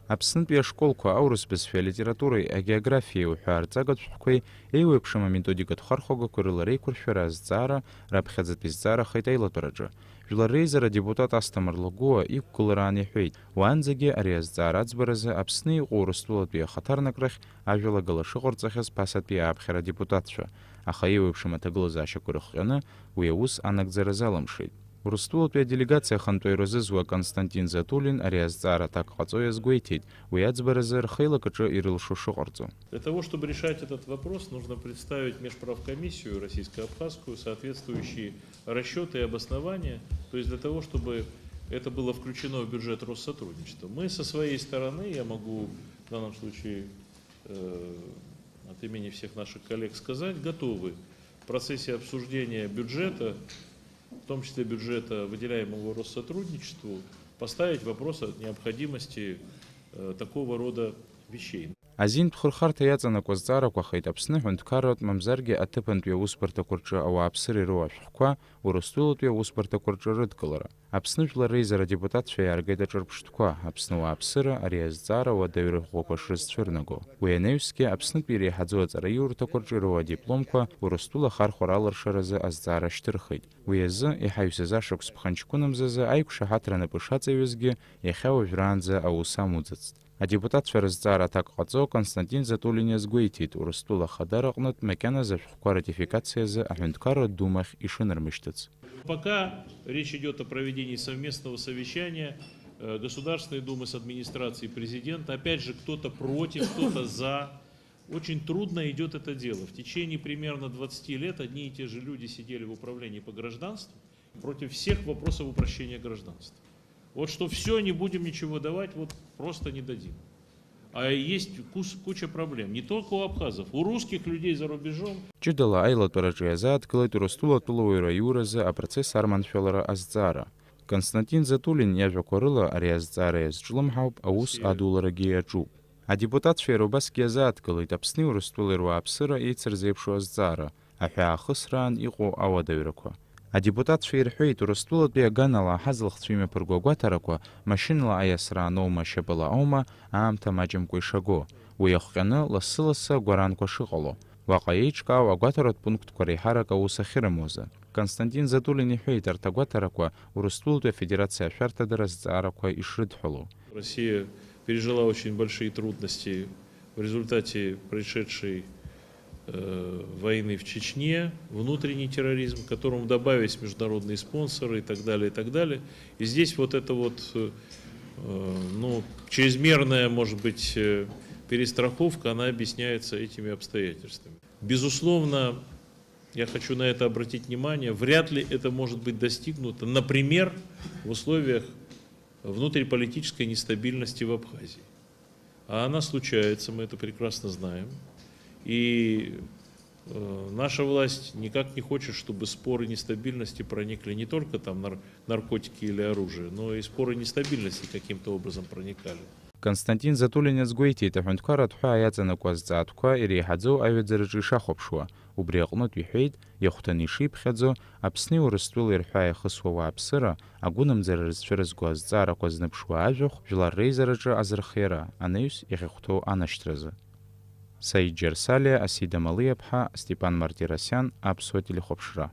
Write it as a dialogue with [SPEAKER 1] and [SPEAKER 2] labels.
[SPEAKER 1] Аԥснытәи ашколқәа аурыс бызшәа алитературеи агеографиеи уҳәа арҵаgatә шәҟәқәеи еиуеиԥшым аметодикатә хархәагақәа рыла реиқәыршәара азҵаара раԥхьаӡатәи зҵаарахеит аилатәараҿы. Жәлар реизара депутат Асҭамыр Лагәыа иқәгылараан иҳәеит, уаанӡагьы ари азҵаара аӡбаразы Аԥсны иҟоу Урыстәылатәи ахаҭарнакрахь ажәалагала шыҟарҵахьаз ԥасатәи ааԥхьара адепутатцәа, аха еиуеиԥшым аҭагылазаашьақәа рыхҟьаны уи аус анагӡара залымшеит. Урыстәылатәи аделегациа ахантәаҩы рзызуа Константин Затулин ари азҵаара аҭак ҟаҵо иазгәеиҭеит, уи аӡбаразы рхеилагаҿы ирылшо шыҟарҵо.
[SPEAKER 2] Для того, чтобы решать этот вопрос, нужно представить межправкомиссию российско-абхазскую, соответствующие расчеты и обоснования, то есть для того, чтобы это было включено в бюджет Россотрудничества. Мы со своей стороны, я могу в данном случае от имени всех наших коллег сказать, готовы в процессе обсуждения бюджета, в том числе бюджета, выделяемого Россотрудничеству, поставить вопрос о необходимости такого рода вещей.
[SPEAKER 1] Азин ԥхырхарҭа иаҵанакуа азҵаарақәа хеит Аԥсны ҳәынҭқарратә мамзаргьы аҭыԥантәи аусбарҭақәа рҿы ауааԥсыра ироуа ашәҟәқәа Урыстәылатәи аусбарҭақәа рҿы рыдкылара. Аԥсны жәлар реизара адепутатцәа иааргеит аҿырԥштәқәа Аԥсны ауааԥсыра ари азҵаара уадаҩра ӷәӷәақәа шрызцәырнаго. Уи анаҩсгьы Аԥснытәи иреиҳаӡоу аҵараиурҭақәа рҿы ироуа адипломқәа Урыстәыла ахархәара алыршаразы азҵаара шьҭырхит. Уи азы иҳаҩсыз ашықәс ԥханҷкәынамзазы аиқәшаҳаҭра напы шаҵаҩызгьы иахьа уажәраанӡа аус амуӡацт. Адепутатцәа рызҵаара аҭак ҟаҵо Константин Затулин иазгәеиҭеит, Урыстәыла ахадара аҟнытә макьаназ ашәҟәқәа ратификациазы аҳәынҭқарратә думахь ишынармышьҭыц.
[SPEAKER 2] Пока речь идет о проведении совместного совещания Государственной Думы с администрацией президента, опять же, кто-то против, кто-то за. Очень трудно идет это дело. В течение примерно 20 лет одни и те же люди сидели в управлении по гражданству против всех вопросов упрощения гражданства. Вот что все, не будем ничего давать, вот просто не дадим. А есть куча проблем, не только у абхазов, у русских людей за рубежом.
[SPEAKER 1] Ҷыдала аилатәараҿы иазааҭгылеит Урыстәылатәыла уаҩра аиуразы апроцесс арманшәалара азҵаара. Константин Затулин иажәақәа рыла ари азҵаара иазҿлымҳауп, аус адуларагьы иаҿуп. Адепутатцәа иара убасгьы иазааҭгылеит Аԥсни Урыстәылеи руааԥсыра еицырзеиԥшу азҵаара, аҳәаахысраан иҟоу ауадаҩрақәа. Адепутатцәа ирҳәеит, Урыстәылатәи аганала аҳазлахцәа имҩаԥырго агәаҭарақәа машьынала аиасра аноума шьапыла аума аамҭа маҷымкәа ишаго, уи иахҟьаны лассы-лассы агәаранқәа шыҟало, уаҟа еиҿкаау агәаҭаратә пунктқәа реиҳарак аус ахьырымоузы. Константин Затулин иҳәеит, арҭ агәаҭарақәа Урыстәылатәи афедерациа ашәарҭадара азҵаарақәа ишрыдҳәалоу.
[SPEAKER 2] Россия пережила очень большие трудности в результате происшедшей войны в Чечне, внутренний терроризм, к которому добавились международные спонсоры и так далее, и так далее. И здесь вот эта вот, чрезмерная, может быть, перестраховка, она объясняется этими обстоятельствами. Безусловно, я хочу на это обратить внимание, вряд ли это может быть достигнуто, например, в условиях внутриполитической нестабильности в Абхазии. А она случается, мы это прекрасно знаем. И наша власть никак не хочет, чтобы споры нестабильности проникли не только там наркотики или оружие, но и споры нестабильности каким-то образом проникали.
[SPEAKER 1] Константин Затулин иазгәеиҭеит, аҳәынҭқарратә ҳәаа иаҵанакуа азҵаатәқәа иреиҳаӡоу аҩаӡараҿы ишахәаԥшуа, убри аҟнытә иҳәеит, иахәҭаны ишиԥхьаӡо Аԥсни Урыстәылеи рҳәаа иахысуа ауааԥсыра, агәынамӡара рызцәырызго азҵаарақәа зныԥшуа ажәахә жәлар реизараҿы азырхиара, анаҩс иахьахәҭоу анашьҭразы. Саид Џьарсалиа, Асида Малиаԥҳа, Степан Мартиросиан, Аԥсуа телехәаԥшра.